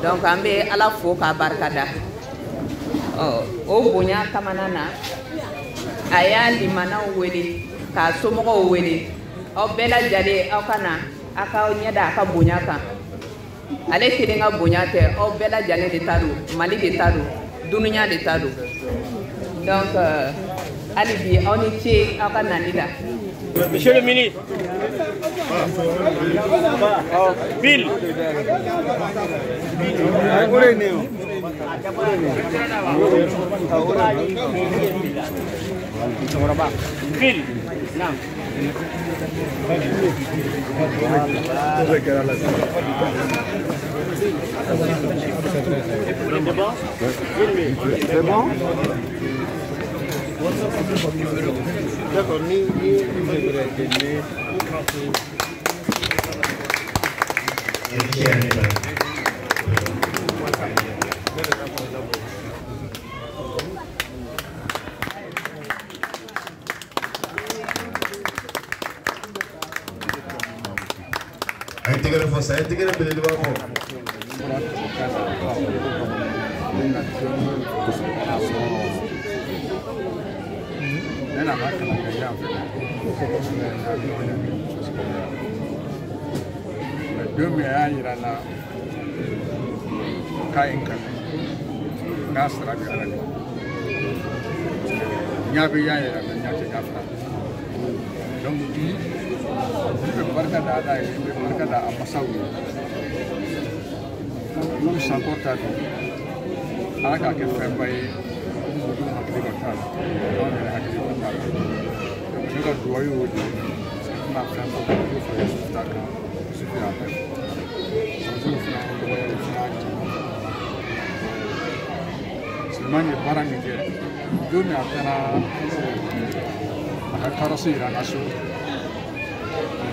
Donc an bɛ Ala fo k'a barikada o bonya kamana na a y'a limanaw wele k'a somɔgɔw wele aw bɛɛ lajɛlen aw ka na aw k'aw ɲɛda a ka bonya kan ale kelen ka bonya tɛ aw bɛɛ lajɛlen de ta don Mali de ta don dunuya de ta don donc hali bi aw ni ce aw ka nali la. Monsieur le ministre, Bill. Bill. C'est bon? D'accord,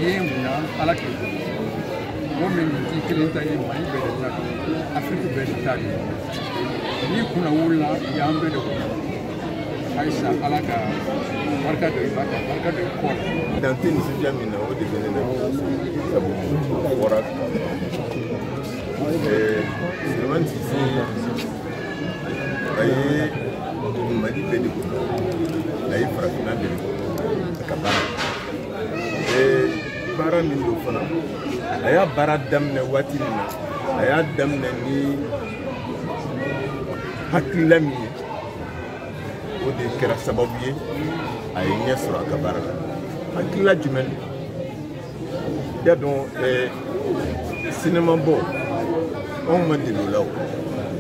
ye munya ala ke wo min ti kelen ta ye mai be ta afrique be ta ni kuna wula ya ambe de aisha ala ka barka de ko dans une situation na o de venena wora vraiment si aye mali be de ko aye frafina de ka bara min do fana aya bara damne wati na aya damne ni hakilami o de kera sababu ye ay nyesro akabara hakila jumen ya don cinéma bo on ma de law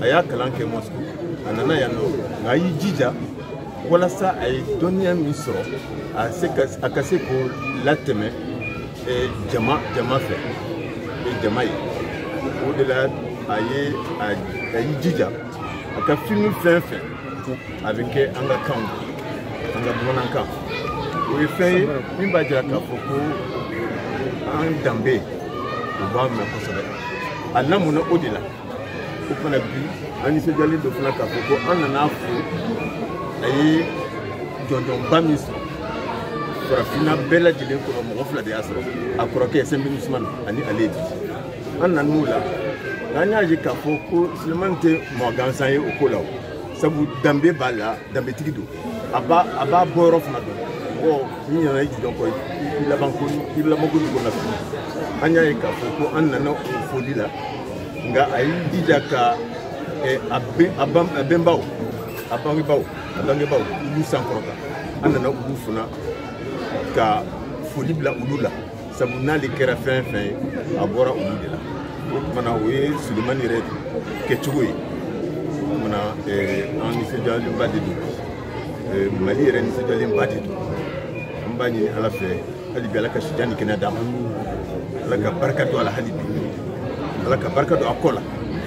aya kalanke mosco anana ya no ngai jija wala sa ay donia misro a sekas akase ko lateme jama fait et jama au delà aye jija aka film fin avec anga kan anga bonanka o fait min ba jira ka foko an dambe o ba me ko sabe alamuna au delà o fana bi ani se jali do fana ka foko an na fu aye jonjon bamis Farafina bella jide ko mo fla de asro akoroke sembi musman ani aledi anna nula ganya ji ka foko silmante mo gansan ye okola sabu dambe bala dambe tigido aba boro fna do o ni yana ji donc ila banko ila magulu ko na anya ye ka foko anna no folila nga ayi dijaka abembaw abangi baw lu sankorota anna no ufuna ka foli bila olu la sabu n'ale kɛra fɛn fɛn ye a bɔra olu de la o kumana o ye Sulemani yɛrɛ kɛcogo ye o kumana an nisɔndiyalenba de don Mali yɛrɛ nisɔndiyalenba de don an b'a ɲini Ala fɛ hali bi Ala ka sijan ni kɛnɛya d'an ma Ala ka barika don a la hali bi Ala ka barika don a kɔ la